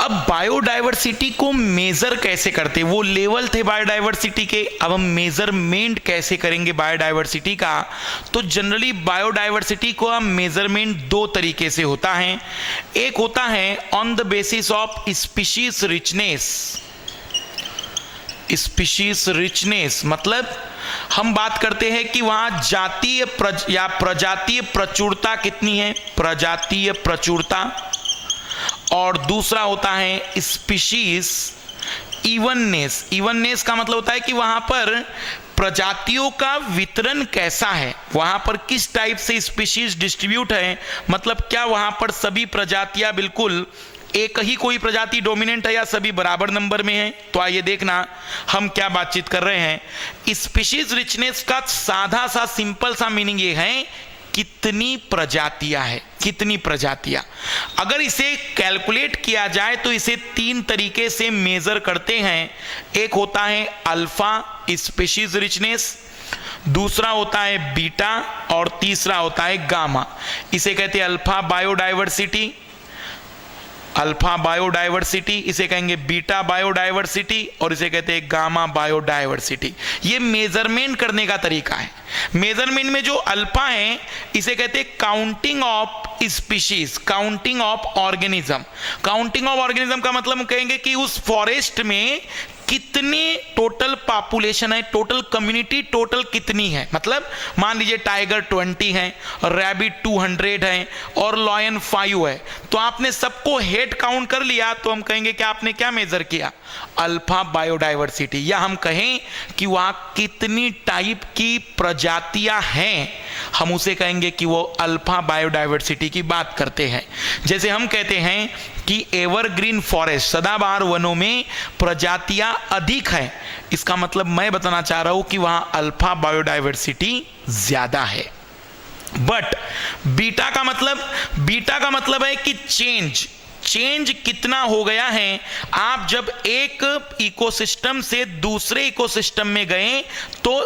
अब बायोडाइवर्सिटी को मेजर कैसे करते, वो लेवल थे बायोडाइवर्सिटी के, अब हम मेजरमेंट कैसे करेंगे बायोडाइवर्सिटी का। तो जनरली बायोडाइवर्सिटी को हम मेजरमेंट दो तरीके से होता है। एक होता है on the basis of species richness. Species richness मतलब हम बात करते हैं कि वहां जातीय या प्रजातीय प्रचुरता कितनी है, प्रजातीय प्रचुरता। और दूसरा होता है स्पीशीज इवननेस। इवननेस का मतलब होता है कि वहां पर प्रजातियों का वितरण कैसा है, वहां पर किस टाइप से स्पीशीज डिस्ट्रीब्यूट है, मतलब क्या वहां पर सभी प्रजातियां बिल्कुल एक ही कोई प्रजाति डोमिनेंट है या सभी बराबर नंबर में है। तो आइए देखना हम क्या बातचीत कर रहे हैं। स्पीशीज रिचनेस का साधा सा सिंपल सा मीनिंग ये है कितनी प्रजातियां है, कितनी प्रजातियां। अगर इसे कैलकुलेट किया जाए तो इसे तीन तरीके से मेजर करते हैं। एक होता है अल्फा स्पीशीज रिचनेस, दूसरा होता है बीटा और तीसरा होता है गामा। इसे कहते हैं अल्फा बायोडाइवर्सिटी, अल्फा बायोडाइवर्सिटी, इसे कहेंगे बीटा बायोडाइवर्सिटी और इसे कहते हैं गामा बायोडाइवर्सिटी। ये मेजरमेंट करने का तरीका है। मेजरमेंट में जो अल्फा है इसे कहते हैं counting of species, counting of organism. Counting of organism का मतलब हम कहेंगे कि उस फॉरेस्ट में कितनी टोटल पॉपुलेशन है, टोटल कम्युनिटी टोटल कितनी है। मतलब मान लीजिए टाइगर 20 है, रैबिट 200 है और लॉयन 5 है, तो आपने सबको हेड काउंट कर लिया तो हम कहेंगे कि आपने क्या मेजर किया, अल्फा बायोडाइवर्सिटी। या हम कहें कि वहां कितनी टाइप की प्रजातियां हैं, हम उसे कहेंगे कि वो अल्फा बायोडाइवर्सिटी की बात करते हैं। जैसे हम कहते हैं कि एवरग्रीन फॉरेस्ट, सदाबहार वनों में प्रजातियां अधिक हैं, इसका मतलब मैं बताना चाह रहा हूं कि वहां अल्फा बायोडाइवर्सिटी ज्यादा है। बट बीटा का मतलब है कि चेंज कितना हो गया है। आप जब एक इकोसिस्टम से दूसरे इकोसिस्टम में गए तो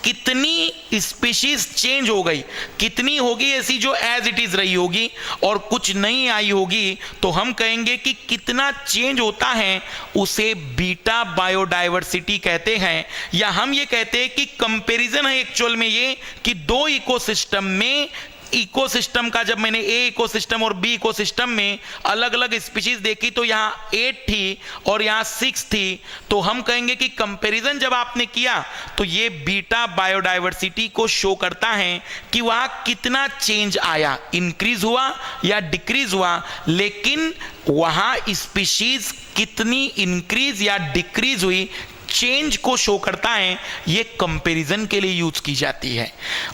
कितनी स्पीशीज चेंज हो गई, कितनी होगी ऐसी जो एज इट इज रही होगी और कुछ नई आई होगी, तो हम कहेंगे कि कितना चेंज होता है उसे बीटा बायोडाइवर्सिटी कहते हैं। या हम ये कहते हैं कि कंपैरिजन है एक्चुअल में ये कि दो इकोसिस्टम में, इकोसिस्टम का जब मैंने ए इकोसिस्टम और बी इकोसिस्टम में अलग अलग स्पीशीज देखी तो यहाँ 8 थी और यहाँ 6 थी, तो हम कहेंगे कि कंपैरिजन जब आपने किया तो ये बीटा बायोडाइवर्सिटी को शो करता है कि वहां कितना चेंज आया, इंक्रीज हुआ या डिक्रीज हुआ, लेकिन वहां स्पीशीज कितनी इंक्रीज या डिक्रीज हुई, चेंज को शो करता है। ये कंपैरिजन के लिए यूज की जाती है।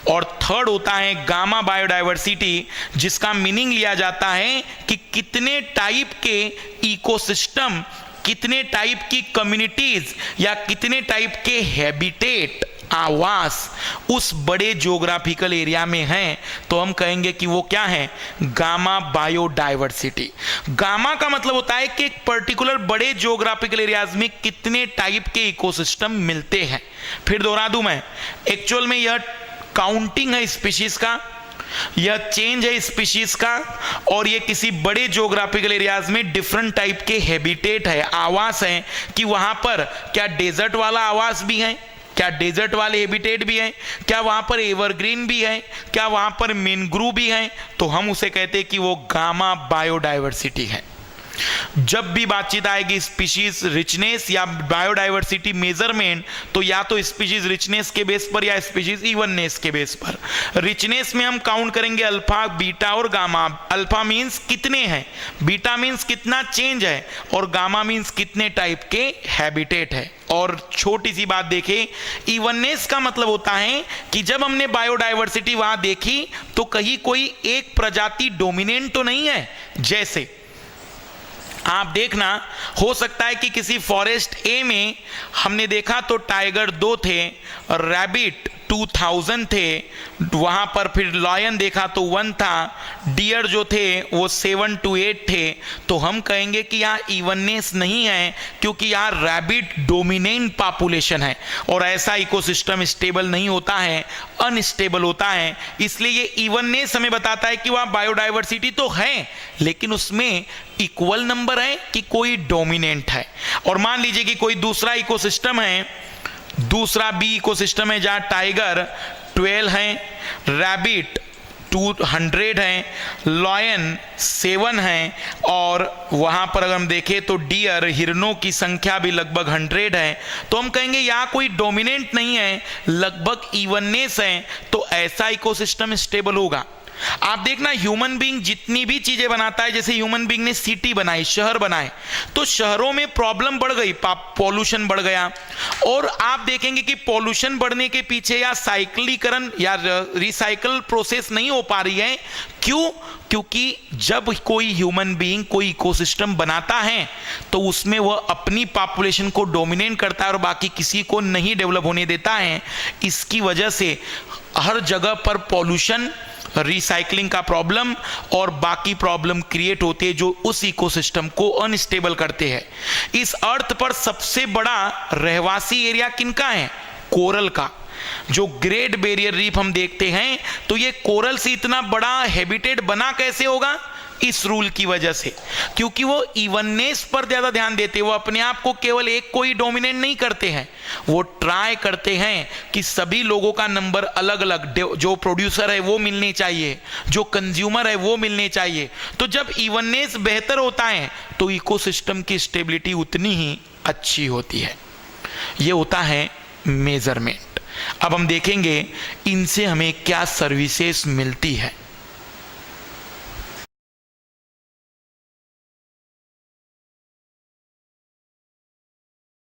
और थर्ड होता है गामा बायोडाइवर्सिटी, जिसका मीनिंग लिया जाता है कि कितने टाइप के इकोसिस्टम, कितने टाइप की कम्युनिटीज या कितने टाइप के हैबिटेट, आवास उस बड़े ज्योग्राफिकल एरिया में हैं, तो हम कहेंगे कि वो क्या है, गामा बायोडाइवर्सिटी। गामा का मतलब होता है कि एक पर्टिकुलर बड़े ज्योग्राफिकल एरियाज में कितने टाइप के इकोसिस्टम मिलते हैं। फिर दोहरा दूं मैं, एक्चुअल में यह काउंटिंग है स्पीशीज का, यह चेंज है स्पीशीज का, और ये किसी बड़े ज्योग्राफिकल एरियाज में डिफरेंट टाइप के हैबिटेट है, आवास है, कि वहां पर क्या डेजर्ट वाला आवास भी है, क्या डेजर्ट वाले हैबिटेट भी हैं, क्या वहां पर एवरग्रीन भी है, क्या वहां पर मैंग्रोव भी है, तो हम उसे कहते हैं कि वो गामा बायोडाइवर्सिटी है। जब भी बातचीत आएगी स्पीशीज रिचनेस या बायोडाइवर्सिटी मेजरमेंट, तो या तो स्पीशीज रिचनेस के बेस पर या स्पीशीज इवननेस के बेस पर। रिचनेस में हम काउंट करेंगे अल्फा, बीटा और गामा। अल्फा मींस कितने हैं, बीटा मींस कितना चेंज है, और गामा मींस कितने टाइप के हैबिटेट है। और छोटी सी बात देखें, इवननेस का मतलब होता है कि जब हमने बायोडाइवर्सिटी वहां देखी तो कहीं कोई एक प्रजाति डोमिनेंट तो नहीं है। जैसे आप देखना, हो सकता है कि किसी फॉरेस्ट ए में हमने देखा तो टाइगर 2 थे, रैबिट 2000 थे, वहां पर फिर लॉयन देखा तो 1 था, डियर जो थे वो 7 to 8 थे, तो हम कहेंगे कि यहाँ इवननेस नहीं है, क्योंकि यहाँ रैबिट डोमिनेंट पॉपुलेशन है और ऐसा इकोसिस्टम स्टेबल नहीं होता है, अनस्टेबल होता है। इसलिए ये इवननेस हमें बताता है कि वहाँ बायोडाइवर्सिटी तो है, लेकिन उसमें इक्वल नंबर है कि कोई डोमिनेंट है। और मान लीजिए कि कोई दूसरा इकोसिस्टम है, दूसरा बी इकोसिस्टम है जहां टाइगर 12 है, रैबिट 200 है, लॉयन 7 है, और वहां पर अगर हम देखें तो डियर हिरनों की संख्या भी लगभग 100 है, तो हम कहेंगे यहाँ कोई डोमिनेंट नहीं है, लगभग इवननेस है, तो ऐसा इकोसिस्टम स्टेबल होगा। आप देखना ह्यूमन बीइंग जितनी भी चीजें बनाता है, जैसे ह्यूमन बीइंग ने सिटी बनाई, शहर बनाए, तो शहरों में प्रॉब्लम बढ़ गई, पॉल्यूशन बढ़ गया। और आप देखेंगे कि पॉल्यूशन बढ़ने के पीछे या साइक्लीकरण या रिसाइकल प्रोसेस नहीं हो पा रही है। क्यों? क्योंकि जब कोई ह्यूमन बीइंग कोई इकोसिस्टम बनाता है तो उसमें वह अपनी पॉपुलेशन को डोमिनेट करता है और बाकी किसी को नहीं डेवलप होने देता है। इसकी वजह से हर जगह पर पॉल्यूशन, रिसाइकलिंग का प्रॉब्लम और बाकी प्रॉब्लम क्रिएट होते हैं जो उस इकोसिस्टम को अनस्टेबल करते हैं। इस अर्थ पर सबसे बड़ा रहवासी एरिया किनका है? कोरल का। जो ग्रेट बैरियर रीफ हम देखते हैं, तो ये कोरल से इतना बड़ा हैबिटेट बना कैसे होगा? इस रूल की वजह से, क्योंकि वो इवननेस पर ज्यादा ध्यान देते हैं। वो अपने आप को केवल एक को ही डोमिनेट नहीं करते हैं, वो ट्राई करते हैं कि सभी लोगों का नंबर अलग अलग, जो प्रोड्यूसर है वो मिलने चाहिए, जो कंज्यूमर है वो मिलने चाहिए। तो जब इवननेस बेहतर होता है तो इकोसिस्टम की स्टेबिलिटी उतनी ही अच्छी होती है। ये होता है मेजरमेंट। अब हम देखेंगे इनसे हमें क्या सर्विसेज मिलती है।